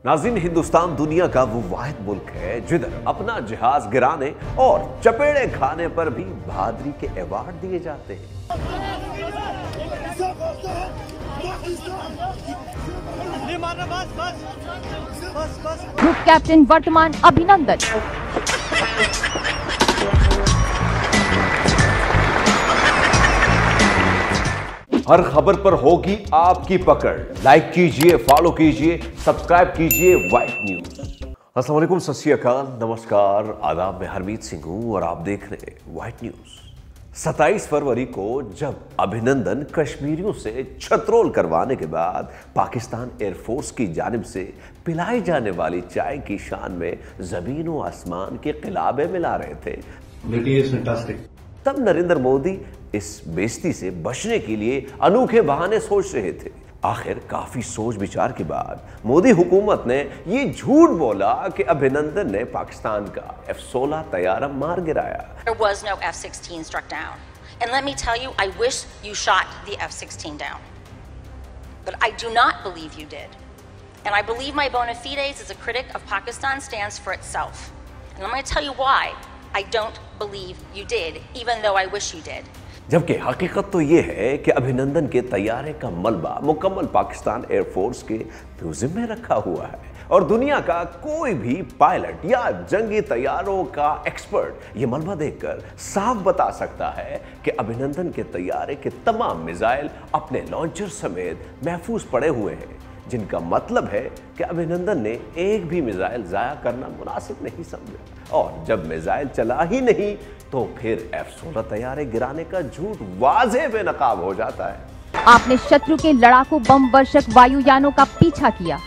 नाज़रीन, हिंदुस्तान दुनिया का वो वाहिद मुल्क है जिधर अपना जहाज गिराने और चपेड़े खाने पर भी बहादुरी के अवार्ड दिए जाते हैं। ग्रुप कैप्टन वर्तमान अभिनंदन। हर खबर पर होगी आपकी पकड़। लाइक कीजिए, फॉलो कीजिए, सब्सक्राइब कीजिए व्हाइट न्यूज। अस्सलाम वालेकुम, सत श्री अकाल, नमस्कार, आदाब। मैं हरमीत सिंह हूं और आप देख रहे हैं व्हाइट न्यूज। 27 फरवरी को जब अभिनंदन कश्मीरियों से छतरोल करवाने के बाद पाकिस्तान एयरफोर्स की जानिब से पिलाई जाने वाली चाय की शान में जमीन व आसमान के क़िलाबे मिला रहे थे, तब नरेंद्र मोदी इस बेइज्जती से बचने के लिए अनोखे बहाने सोच रहे थे। आखिर काफी सोच विचार के बाद मोदी हुकूमत ने ये झूठ बोला कि अभिनंदन ने पाकिस्तान का F-16 तैयारा मार गिराया। There was no F-16 struck down. And let me tell you, I wish you shot the F-16 down. But I do not believe you did. And I believe my bona fides as a critic of Pakistan stands for itself. And I'm going to tell you why I don't believe you did, even though I wish you did. जबकि हकीकत तो ये है कि अभिनंदन के तैयारे का मलबा मुकम्मल पाकिस्तान एयरफोर्स के म्यूजियम में रखा हुआ है और दुनिया का कोई भी पायलट या जंगी तैयारों का एक्सपर्ट ये मलबा देखकर साफ बता सकता है कि अभिनंदन के तैयारे के तमाम मिसाइल अपने लॉन्चर समेत महफूज पड़े हुए हैं, जिनका मतलब है कि अभिनंदन ने एक भी मिसाइल जाया करना मुनासिब नहीं समझा और जब मिसाइल चला ही नहीं तो फिर F-16 तैयारे गिराने का झूठ वाज़ेह बेनकाब हो जाता है। आपने शत्रु के लड़ाकू बम वर्षक वायुयानों का पीछा किया।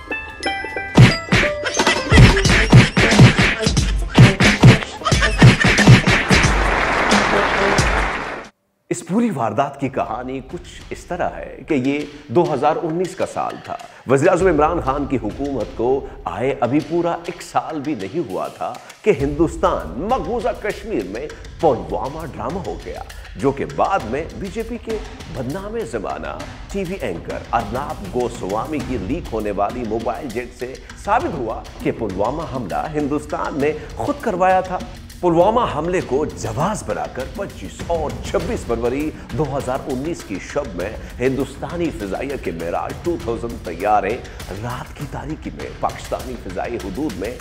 इस पूरी वारदात की कहानी कुछ इस तरह है कि ये 2019 का साल था। वज़ीर-ए-आज़म इमरान खान की हुकूमत को आए अभी पूरा 1 साल भी नहीं हुआ था कि हिंदुस्तान मकबूजा कश्मीर में पुलवामा ड्रामा हो गया, जो कि बाद में बीजेपी के बदनामे ज़माना टीवी एंकर अर्नाब गोस्वामी की लीक होने वाली मोबाइल जेट से साबित हुआ कि पुलवामा हमला हिंदुस्तान ने खुद करवाया था। पुलवामा हमले को जवाब बनाकर 25 और 26 फरवरी 2019 की शब में हिंदुस्तानी फिजाइया के मिराज 2000 तैयारे रात की तारीकी में पाकिस्तानी फिजाई हुदूद में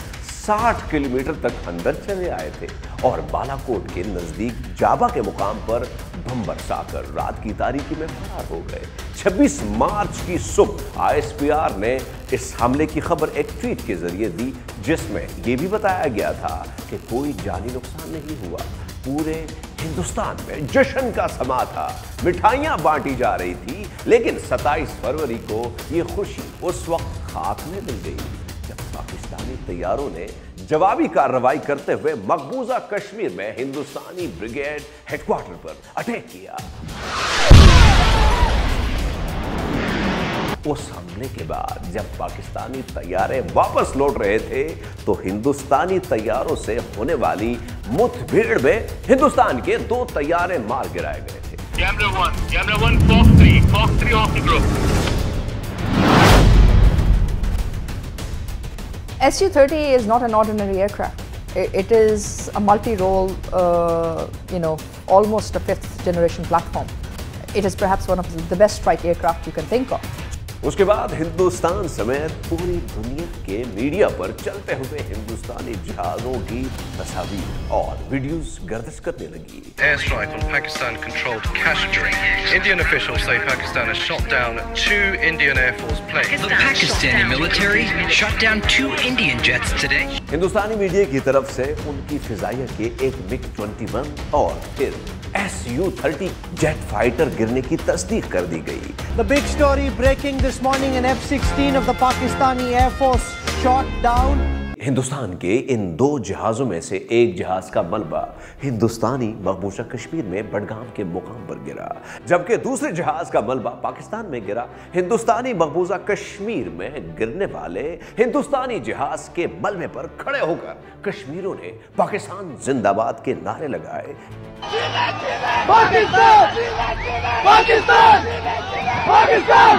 60 किलोमीटर तक अंदर चले आए थे और बालाकोट के नजदीक जाबा के मुकाम पर बम बरसाकर रात की तारीकी में फरार हो गए। 26 मार्च की सुबह ISPR ने इस हमले की खबर एक ट्वीट के जरिए दी, जिसमें यह भी बताया गया था कि कोई जानी नुकसान नहीं हुआ। पूरे हिंदुस्तान में जश्न का समा था, मिठाइयां बांटी जा रही थी, लेकिन 27 फरवरी को ये खुशी उस वक्त खाक में मिल गई जब पाकिस्तानी तैयारों ने जवाबी कार्रवाई करते हुए मकबूजा कश्मीर में हिंदुस्तानी ब्रिगेड हेडक्वार्टर पर अटैक किया। उस हमले के बाद जब पाकिस्तानी तैयारे वापस लौट रहे थे तो हिंदुस्तानी तैयारों से होने वाली मुठभेड़ में हिंदुस्तान के 2 तैयारे मार गिराए गए थे। Camera 1, Fox 3 off the group. Su-30 is not an ordinary aircraft. It is a multi-role, almost a 5th generation platform. It is perhaps one of the best strike aircraft you can think of. उसके बाद हिंदुस्तान समेत पूरी दुनिया के media पर चलते हुए हिंदुस्तानी जहाजों की तस्वीर और वीडियोस गर्दिश करने लगी। Airstrike on Pakistan-controlled Kashmir. Indian officials say Pakistan has shot down 2 Indian Air Force planes. The Pakistani military shot down 2 Indian jets today. Hindustani media की तरफ से उनकी फिजाइया के एक MiG-21 और फिर Su-30 जेट फाइटर गिरने की तस्दीक कर दी गई। The big story breaking this morning: an F-16 of the Pakistani Air Force shot down. Hindustan के इन 2 जहाज़ों में से एक जहाज का मलबा हिंदुस्तानी मकबूजा कश्मीर में बडगाम के मुकाम पर गिरा, जबकि दूसरे जहाज का मलबा पाकिस्तान में गिरा। हिंदुस्तानी मकबूजा कश्मीर में गिरने वाले हिंदुस्तानी जहाज के मलबे पर खड़े होकर कश्मीरियों ने पाकिस्तान जिंदाबाद के नारे लगाए। पाकिस्तान! पाकिस्तान! पाकिस्तान!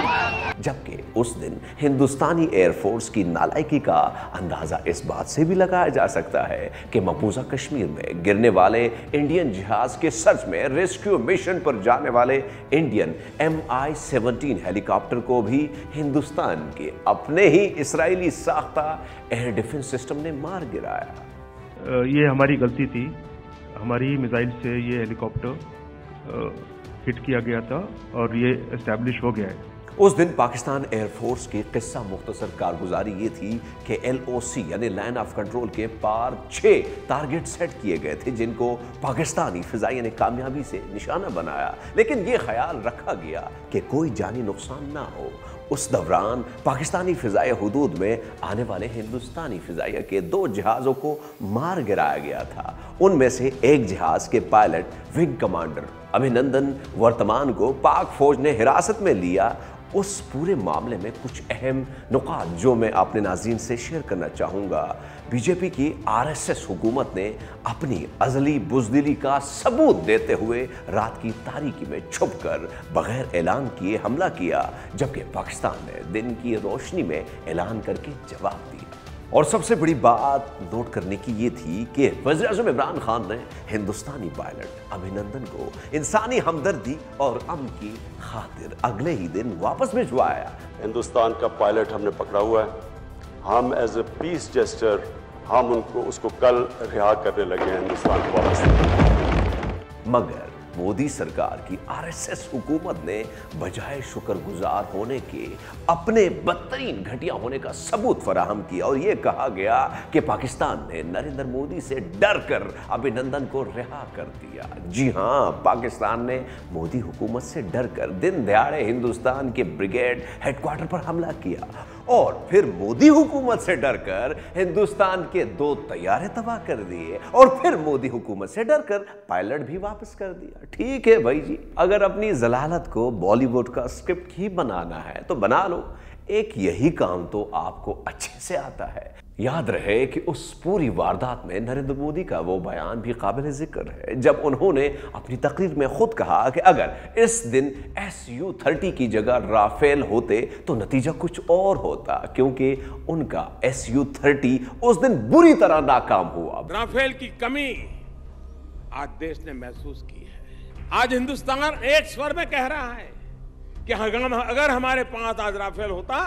जबकि उस दिन हिंदुस्तानी एयरफोर्स की नालायकी का अंदाजा इस बात से भी लगाया जा सकता है कि मकबूजा कश्मीर में गिरने वाले इंडियन जहाज के सर्च में रेस्क्यू मिशन पर जाने वाले इंडियन MI-17 हेलीकॉप्टर को भी हिंदुस्तान के अपने ही इसराइली साख्ता एयर डिफेंस सिस्टम ने मार गिराया। ये हमारी गलती थी, हमारी मिसाइल से ये हेलीकॉप्टर हिट किया गया था और ये एस्टैब्लिश हो गया है। उस दिन पाकिस्तान एयरफोर्स की किस्सा मुख्तसर कारगुजारी ये थी कि LOC यानी लाइन ऑफ कंट्रोल के पार 6 टारगेट सेट किए गए थे जिनको पाकिस्तानी फिजाइया ने कामयाबी से निशाना बनाया, लेकिन ये ख्याल रखा गया कि कोई जानी नुकसान ना हो। उस दौरान पाकिस्तानी फिजाई हुदूद में आने वाले हिंदुस्तानी फिजाइया के 2 जहाज़ों को मार गिराया गया था। उनमें से एक जहाज़ के पायलट विंग कमांडर अभिनंदन वर्तमान को पाक फौज ने हिरासत में लिया। उस पूरे मामले में कुछ अहम नुकात जो मैं अपने नाज़रीन से शेयर करना चाहूँगा। बीजेपी की RSS हुकूमत ने अपनी अज़ली बुज़दिली का सबूत देते हुए रात की तारीकी में छुपकर बगैर ऐलान किए हमला किया, जबकि पाकिस्तान ने दिन की रोशनी में ऐलान करके जवाब दिया। और सबसे बड़ी बात नोट करने की ये थी कि वज़ीर-ए-आज़म इमरान खान ने हिंदुस्तानी पायलट अभिनंदन को इंसानी हमदर्दी और अमन की खातिर अगले ही दिन वापस भिजवाया। हिंदुस्तान का पायलट हमने पकड़ा हुआ है, हम एज ए पीस जेस्टर हम उसको कल रिहा करने लगे हैं हिंदुस्तान को वापस। मगर मोदी सरकार की RSS हुकूमत ने बजाय शुक्रगुजार होने के अपने बदतरीन घटिया होने का सबूत फराहम किया और यह कहा गया कि पाकिस्तान ने नरेंद्र मोदी से डर कर अभिनंदन को रिहा कर दिया। जी हां, पाकिस्तान ने मोदी हुकूमत से डर कर दिन दहाड़े हिंदुस्तान के ब्रिगेड हेडक्वार्टर पर हमला किया और फिर मोदी हुकूमत से डरकर हिंदुस्तान के 2 तैयारे तबाह कर दिए और फिर मोदी हुकूमत से डरकर पायलट भी वापस कर दिया। ठीक है भाई जी, अगर अपनी जलालत को बॉलीवुड का स्क्रिप्ट ही बनाना है तो बना लो, एक यही काम तो आपको अच्छे से आता है। याद रहे कि उस पूरी वारदात में नरेंद्र मोदी का वो बयान भी काबिल जिक्र है जब उन्होंने अपनी तकरीर में खुद कहा कि अगर इस दिन Su-30 की जगह राफेल होते तो नतीजा कुछ और होता, क्योंकि उनका Su-30 उस दिन बुरी तरह नाकाम हुआ। राफेल की कमी आज देश ने महसूस की है। आज हिंदुस्तान एक स्वर में कह रहा है कि अगर हमारे पास आज राफेल होता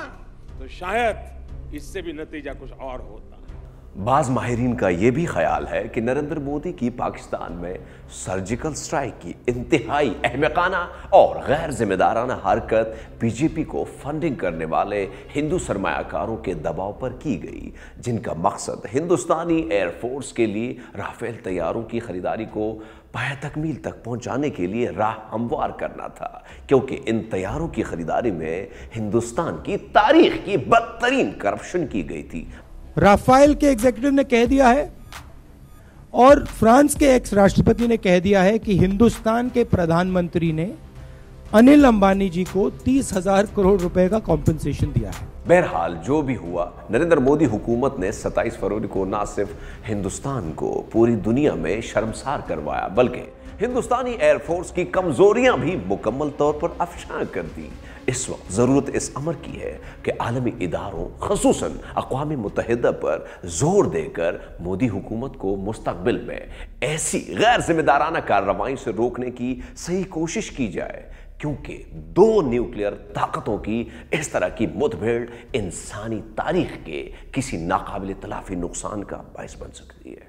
तो शायद इससे भी नतीजा कुछ और होता। बाज माहिरीन का यह भी ख्याल है कि नरेंद्र मोदी की पाकिस्तान में सर्जिकल स्ट्राइक की इंतहाई अहमकाना और गैर जिम्मेदाराना हरकत बीजेपी को फंडिंग करने वाले हिंदू सरमायाकारों के दबाव पर की गई, जिनका मकसद हिंदुस्तानी एयरफोर्स के लिए राफेल तैयारों की खरीदारी को पाया तकमील तक पहुंचाने के लिए राह हमवार करना था, क्योंकि इन तैयारों की खरीदारी में हिंदुस्तान की तारीख की बदतरीन करप्शन की गई थी। राफेल के एग्जीक्यूटिव ने कह दिया है और फ्रांस के एक्स राष्ट्रपति ने कह दिया है कि हिंदुस्तान के प्रधानमंत्री ने अनिल अंबानी जी को 30,000 करोड़ रुपए का कॉम्पेंसेशन दिया है। बहरहाल जो भी हुआ, नरेंद्र मोदी हुकूमत ने 27 फरवरी को न सिर्फ हिंदुस्तान को पूरी दुनिया में शर्मसार करवाया, बल्कि हिंदुस्तानी एयरफोर्स की कमजोरियां भी मुकम्मल तौर पर अफशा कर दी। इस वक्त जरूरत इस अमर की है कि आलमी इदारों खसूसन अक़वाम मुत्तहिदा पर जोर देकर मोदी हुकूमत को मुस्तकबिल में ऐसी गैर जिम्मेदाराना कार्रवाई से रोकने की सही कोशिश की जाए, क्योंकि 2 न्यूक्लियर ताकतों की इस तरह की मुठभेड़ इंसानी तारीख के किसी नाकाबिल तलाफी नुकसान का बायस बन सकती है।